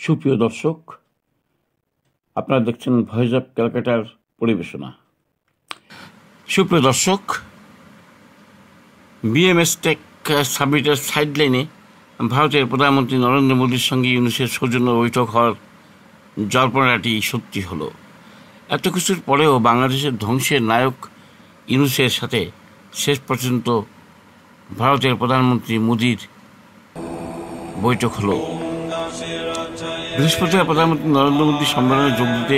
সুপ্রিয় দর্শক, আপনারা দেখছেন ভয়েস অফ ক্যালকাটার পরিবেশনা। সুপ্রিয় দর্শক, বিএমএসটেক সামিটের সাইডলাইনে ভারতের প্রধানমন্ত্রী নরেন্দ্র মোদীর সঙ্গে ইউনুসের সৌজন্য বৈঠক হওয়ার জল্পনাটি সত্যি হলো। এত কিছুর পরেও বাংলাদেশের ধ্বংসের নায়ক ইউনুসের সাথে শেষ পর্যন্ত ভারতের প্রধানমন্ত্রী মোদীর বৈঠক হলো। বৃহস্পতিবার প্রধানমন্ত্রী নরেন্দ্র মোদী সম্মেলনে যোগ দিতে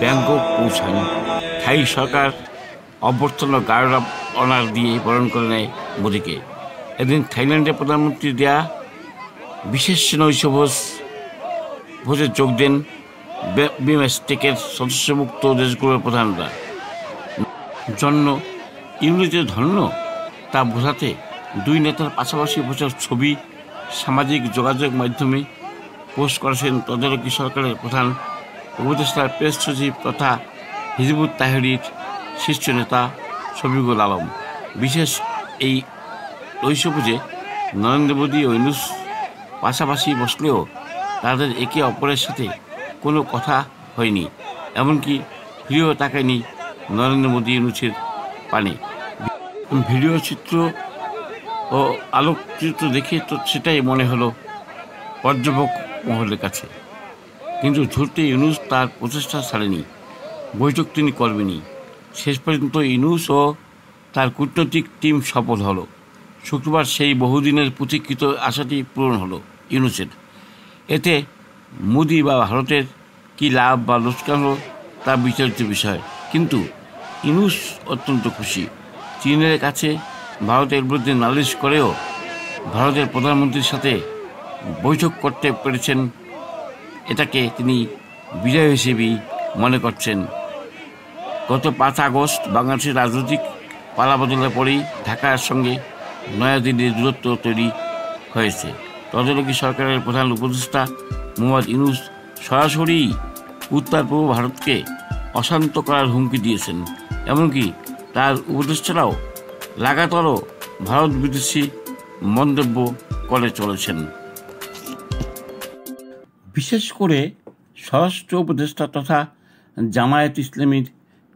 ব্যাংকক পৌঁছান। থাই সরকার অভ্যর্থনা গার্ড অব অনার দিয়ে বরণ করে নেয় মোদীকে। এদিন থাইল্যান্ডের প্রধানমন্ত্রী দেয়া বিশেষ ভোজে যোগ দেন বিএমএসটেকের সদস্যভুক্ত দেশগুলোর প্রধানরা। জন্য ইউনিটে ধন্য তা বোঝাতে দুই নেতার পাশাপাশি বসার ছবি সামাজিক যোগাযোগ মাধ্যমে পোস্ট করেছেন তদারকি সরকারের প্রধান উপদেষ্টার প্রেস সচিব তথা হিজবুত তাহরির শীর্ষ নেতা শফিকুল আলম। বিশেষ এই ঐশ্বর্যে নরেন্দ্র মোদী ও ইউনুস পাশাপাশি বসলেও তাদের একে অপরের সাথে কোনো কথা হয়নি, এমনকি ভিডিও তাকায়নি নরেন্দ্র মোদী ইউনুসের পানে। ভিডিও চিত্র ও আলোকচিত্র দেখে তো সেটাই মনে হলো পর্যবেক্ষক মহলের কাছে। কিন্তু ধরতে ইউনুস তার প্রচেষ্টা ছাড়েনি, বৈঠক তিনি করবেনই। শেষ পর্যন্ত ইউনুস ও তার কূটনৈতিক টিম সফল হলো। শুক্রবার সেই বহুদিনের প্রতীক্ষিত আশাটি পূরণ হলো ইউনুসের। এতে মোদি বা ভারতের কী লাভ বা লোকসান হলো তা বিচারিত বিষয়, কিন্তু ইউনুস অত্যন্ত খুশি। চীনের কাছে ভারতের বিরুদ্ধে নালিশ করেও ভারতের প্রধানমন্ত্রীর সাথে বৈঠক করতে পেরেছেন, এটাকে তিনি বিজয় হিসেবেই মনে করছেন। গত 5 আগস্ট বাংলাদেশের রাজনৈতিক পালাবদলের পরেই ঢাকার সঙ্গে নয়াদিল্লির দূরত্ব তৈরি হয়েছে। তদারকি সরকারের প্রধান উপদেষ্টা মোহাম্মদ ইউনুস সরাসরি উত্তর পূর্ব ভারতকে অশান্ত করার হুমকি দিয়েছেন। এমনকি তার উপদেষ্টারাও লাগাতার ভারত বিদ্বেষী মন্তব্য করে চলেছেন। বিশেষ করে স্বরাষ্ট্র উপদেষ্টা তথা জামায়াত ইসলামীর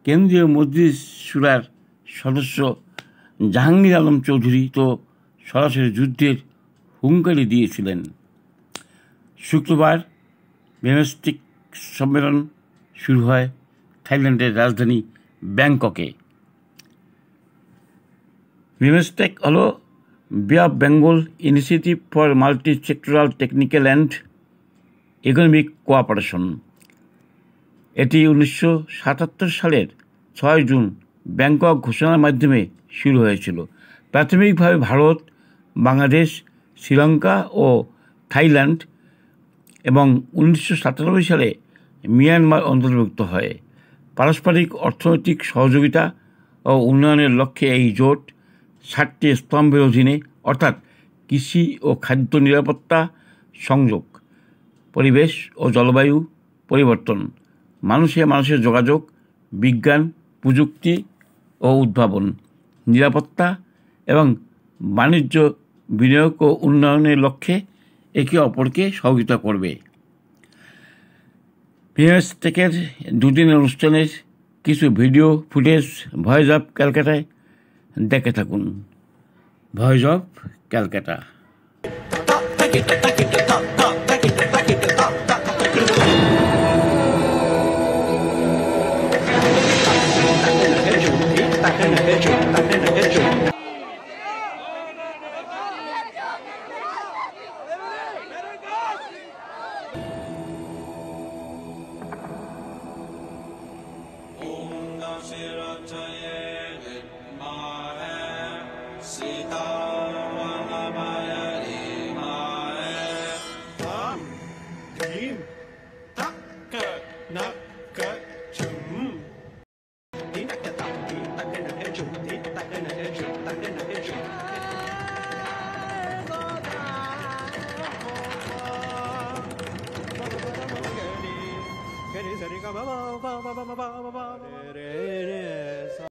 কেন্দ্রীয় মজলিস শুরার সদস্য জাহাঙ্গীর আলম চৌধুরী তো সরাসরি যুদ্ধের হুঙ্কারি দিয়েছিলেন। শুক্রবার বিএমএসটেক সম্মেলন শুরু হয় থাইল্যান্ডের রাজধানী ব্যাংককে। বিএমএসটেক হল বে of Bengal initiative for multi sectoral technical and economic cooperation. এটি 1977 সালের 6 জুন ব্যাংকক ঘোষণার মাধ্যমে শুরু হয়েছিল। প্রাথমিকভাবে ভারত, বাংলাদেশ, শ্রীলঙ্কা ও থাইল্যান্ড এবং 1997 সালে মিয়ানমার অন্তর্ভুক্ত হয়। পারস্পরিক অর্থনৈতিক সহযোগিতা ও উন্নয়নের লক্ষ্যে এই জোট 7টি স্তম্ভের অধীনে, অর্থাৎ কৃষি ও খাদ্য নিরাপত্তা, সংযোগ, পরিবেশ ও জলবায়ু পরিবর্তন, মানুষের যোগাযোগ, বিজ্ঞান, প্রযুক্তি ও উদ্ভাবন, নিরাপত্তা এবং বাণিজ্য, বিনিয়োগ ও উন্নয়নের লক্ষ্যে একে অপরকে সহযোগিতা করবে। বিএমএসটেকের দুদিনের অনুষ্ঠানের কিছু ভিডিও ফুটেজ ভয়েস অফ ক্যালকাটায় দেখে থাকুন। Voice of Calcutta.